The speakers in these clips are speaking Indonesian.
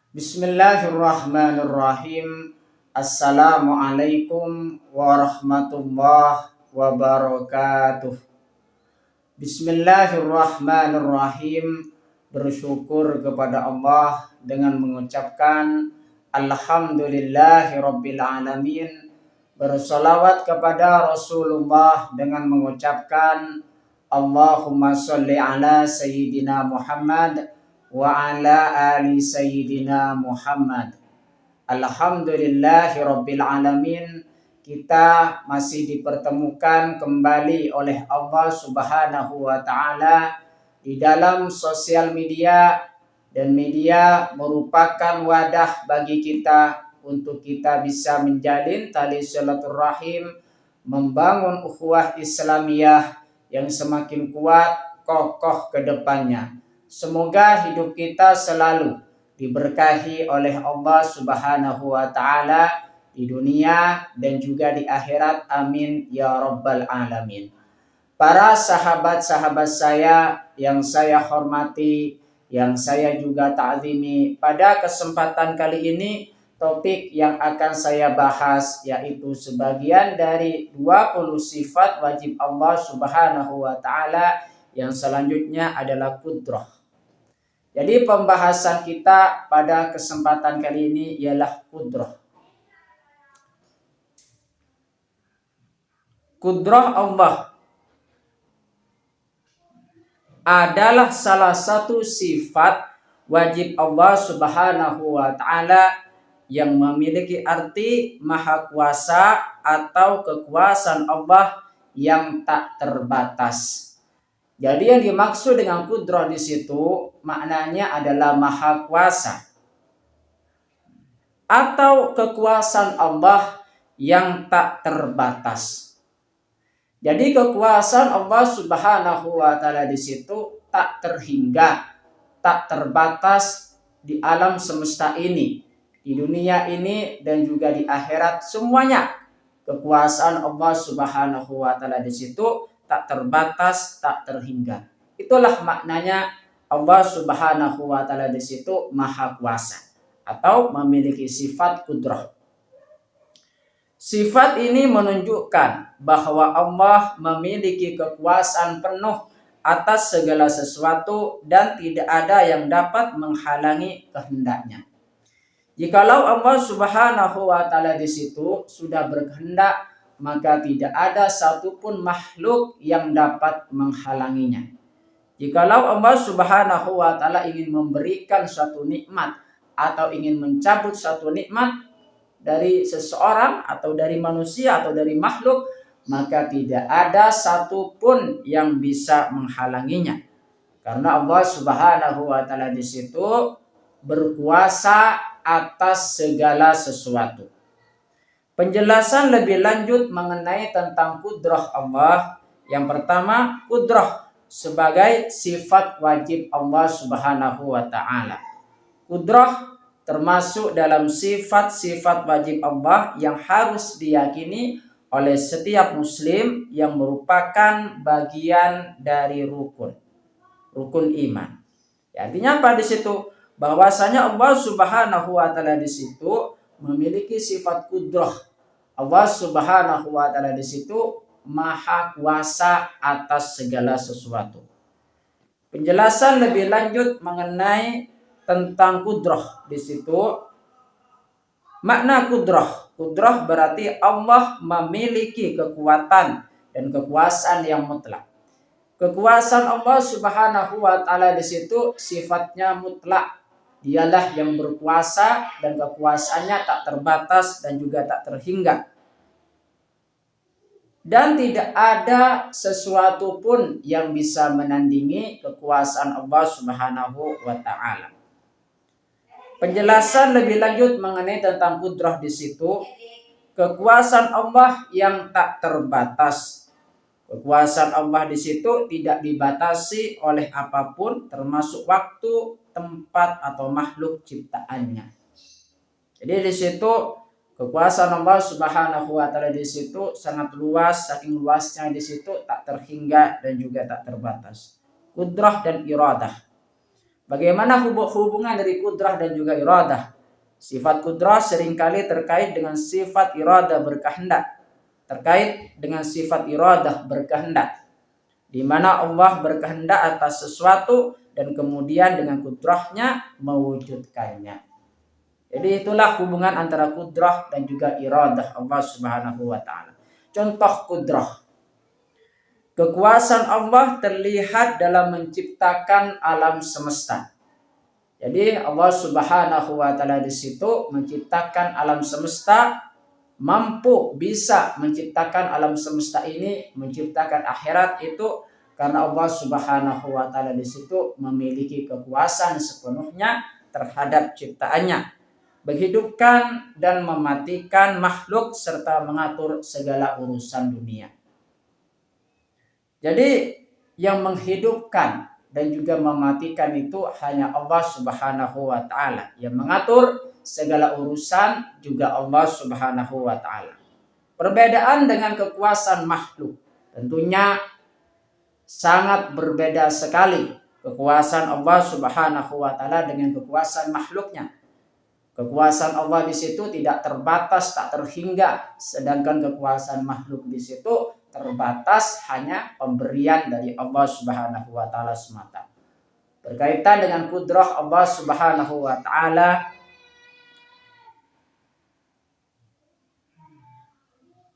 Bismillahirrahmanirrahim. Assalamualaikum warahmatullahi wabarakatuh. Bismillahirrahmanirrahim. Bersyukur kepada Allah dengan mengucapkan Alhamdulillahirabbil alamin. Bersolawat kepada Rasulullah dengan mengucapkan Allahumma sholli ala Sayyidina Muhammad wa ala ali Sayyidina Muhammad. Alhamdulillahirabbil alamin. Kita masih dipertemukan kembali oleh Allah Subhanahu wa taala di dalam sosial media, dan media merupakan wadah bagi kita untuk kita bisa menjalin tali silaturahim, membangun ukhuwah Islamiyah yang semakin kuat, kokoh ke depannya. Semoga hidup kita selalu diberkahi oleh Allah Subhanahu wa taala di dunia dan juga di akhirat. Amin ya rabbal alamin. Para sahabat-sahabat saya yang saya hormati, yang saya juga ta'zimi, pada kesempatan kali ini topik yang akan saya bahas yaitu sebagian dari 20 sifat wajib Allah Subhanahu wa taala, yang selanjutnya adalah qudrah. Jadi pembahasan kita pada kesempatan kali ini ialah qudrah. Qudrah Allah adalah salah satu sifat wajib Allah Subhanahu wa taala yang memiliki arti maha kuasa atau kekuasaan Allah yang tak terbatas. Jadi yang dimaksud dengan qudrah di situ maknanya adalah maha kuasa atau kekuasaan Allah yang tak terbatas. Jadi kekuasaan Allah Subhanahu wa taala di situ tak terhingga, tak terbatas di alam semesta ini, di dunia ini dan juga di akhirat, semuanya kekuasaan Allah Subhanahu wa taala di situ tak terbatas, tak terhingga. Itulah maknanya Allah Subhanahu wa taala di situ maha kuasa atau memiliki sifat qudrah. Sifat ini menunjukkan bahwa Allah memiliki kekuasaan penuh atas segala sesuatu dan tidak ada yang dapat menghalangi kehendaknya. Jikalau Allah Subhanahu wa taala di situ sudah berkehendak, maka tidak ada satupun makhluk yang dapat menghalanginya. Jikalau Allah Subhanahu wa taala ingin memberikan suatu nikmat atau ingin mencabut suatu nikmat dari seseorang atau dari manusia atau dari makhluk, maka tidak ada satupun yang bisa menghalanginya. Karena Allah Subhanahu wa taala di situ berkuasa atas segala sesuatu. Penjelasan lebih lanjut mengenai tentang qudrah Allah. Yang pertama, qudrah sebagai sifat wajib Allah Subhanahu wa taala. Qudrah termasuk dalam sifat-sifat wajib Allah yang harus diyakini oleh setiap muslim yang merupakan bagian dari rukun iman. Ya, artinya apa di situ? Bahwasanya Allah Subhanahu wa taala di situ memiliki sifat qudrah. Allah Subhanahu wa taala di situ maha kuasa atas segala sesuatu. Penjelasan lebih lanjut mengenai tentang qudrah di situ. Makna qudrah. Qudrah berarti Allah memiliki kekuatan dan kekuasaan yang mutlak. Kekuasaan Allah Subhanahu wa taala di situ sifatnya mutlak. Dialah yang berkuasa dan kekuasaannya tak terbatas dan juga tak terhingga. Dan tidak ada sesuatu pun yang bisa menandingi kekuasaan Allah Subhanahu wa taala. Penjelasan lebih lanjut mengenai tentang qudrah di situ, kekuasaan Allah yang tak terbatas. Kekuasaan Allah di situ tidak dibatasi oleh apapun, termasuk waktu, tempat atau makhluk ciptaannya. Jadi di situ kekuasaan Allah Subhanahu wa taala di situ sangat luas, saking luasnya di situ tak terhingga dan juga tak terbatas. Qudrah dan iradah. Bagaimana hubungan dari kudrah dan juga iradah? Sifat kudrah seringkali terkait dengan sifat iradah berkehendak. Terkait dengan sifat iradah berkehendak. Di mana Allah berkehendak atas sesuatu dan kemudian dengan kudrahnya mewujudkannya. Jadi itulah hubungan antara kudrah dan juga iradah Allah Subhanahu wa taala. Contoh kudrah. Kekuasaan Allah terlihat dalam menciptakan alam semesta. Jadi Allah Subhanahu wa taala di situ menciptakan alam semesta, mampu bisa menciptakan alam semesta ini, menciptakan akhirat itu karena Allah Subhanahu wa taala di situ memiliki kekuasaan sepenuhnya terhadap ciptaannya, menghidupkan dan mematikan makhluk serta mengatur segala urusan dunia. Jadi yang menghidupkan dan juga mematikan itu hanya Allah Subhanahu wa taala. Yang mengatur segala urusan juga Allah Subhanahu wa taala. Perbedaan dengan kekuasaan makhluk tentunya sangat berbeda sekali kekuasaan Allah Subhanahu wa taala dengan kekuasaan makhluknya. Kekuasaan Allah di situ tidak terbatas, tak terhingga, sedangkan kekuasaan makhluk di situ terbatas, hanya pemberian dari Allah Subhanahu wa taala semata. Berkaitan dengan kudrah Allah Subhanahu wa taala,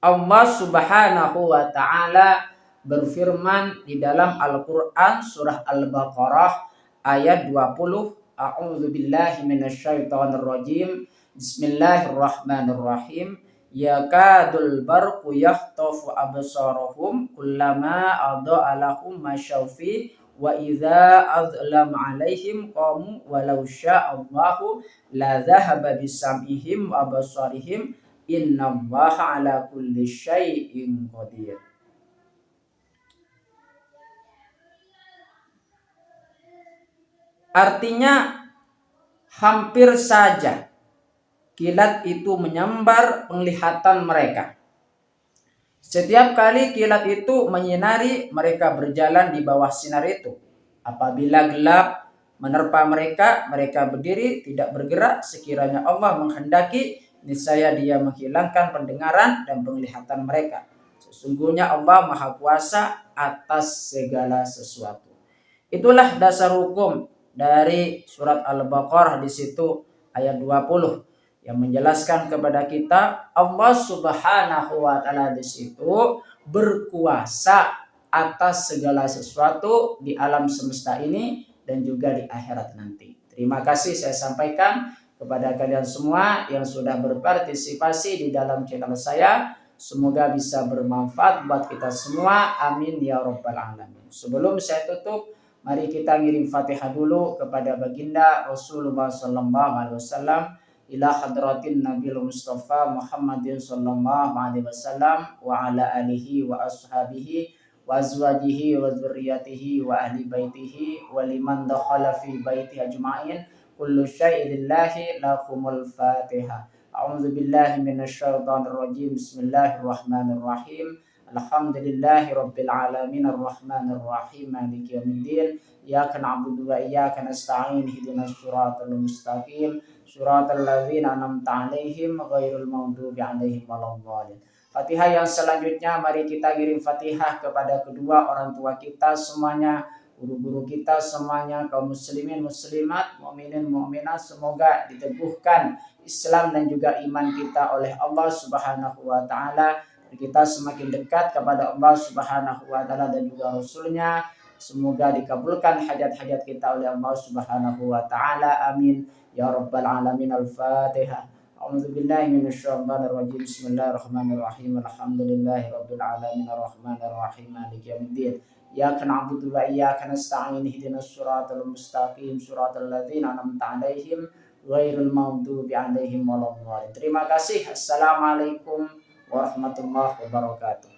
Allah Subhanahu wa taala berfirman di dalam Al-Qur'an surah Al-Baqarah ayat 20, A'udzu billahi minasyaitonir rajim. Bismillahirrahmanirrahim. Yakadul barqu yahtafu absarahum kullama adha'a lahum masyaufi wa idza azlam alaihim qamu walau sya'allahu la dhahaba bisam'ihim wa absarihim innallaha ala kulli syai'in qadir. Artinya hampir saja kilat itu menyambar penglihatan mereka. Setiap kali kilat itu menyinari, mereka berjalan di bawah sinar itu. Apabila gelap menerpa mereka, mereka berdiri tidak bergerak sekiranya Allah menghendaki, niscaya Dia menghilangkan pendengaran dan penglihatan mereka. Sesungguhnya Allah Maha Kuasa atas segala sesuatu. Itulah dasar hukum dari surat Al-Baqarah di situ ayat 20 yang menjelaskan kepada kita Allah Subhanahu wa taala di situ berkuasa atas segala sesuatu di alam semesta ini dan juga di akhirat nanti. Terima kasih saya sampaikan kepada kalian semua yang sudah berpartisipasi di dalam channel saya. Semoga bisa bermanfaat buat kita semua. Amin ya rabbal alamin. Sebelum saya tutup, mari kita ngirim Fatihah dulu kepada baginda Rasulullah sallallahu alaihi wasallam, ila hadratin Nabil Mustafa Muhammadin sallallahu alaihi wasallam wa ala alihi wa ashabihi wa azwajihi wa dzurriyyatihi wa ahli baitihi wa liman dakhala fi baiti ajma'in. Kullu syai'in lillahi lakumul Fatihah. A'udzu billahi minasyaitonir rajim. Bismillahirrahmanirrahim. Alhamdulillahi rabbil alamin arrahmanir rahim maliki yaumiddin. Iyyaka na'budu wa iyyaka nasta'in ihdinas siratal mustaqim siratal ladzina an'amta 'alaihim ghairil maghdubi 'alaihim waladdallin. Fatihah yang selanjutnya mari kita kirim Fatihah kepada kedua orang tua kita semuanya, guru-guru kita semuanya, kaum muslimin muslimat, mukminin mukminat, semoga diteguhkan Islam dan juga iman kita oleh Allah Subhanahu wa taala. Kita semakin dekat kepada Allah Subhanahu wa taala dan juga Rasulnya. Semoga dikabulkan hajat-hajat kita oleh Allah Subhanahu wa taala. Amin ya rabbal alamin. Al-Fatihah. A'udzu billahi minasyaitonir rajim. Bismillahirrahmanirrahim. Alhamdulillahi rabbil alamin arrahmanir rahim maliki yaumiddin. Iyyaka na'budu wa iyyaka nasta'in ihdinas siratal mustaqim siratal ladzina an'amta 'alaihim ghairil maghdubi 'alaihim waladdallin. Terima kasih. Assalamualaikum warahmatullahi wabarakatuh.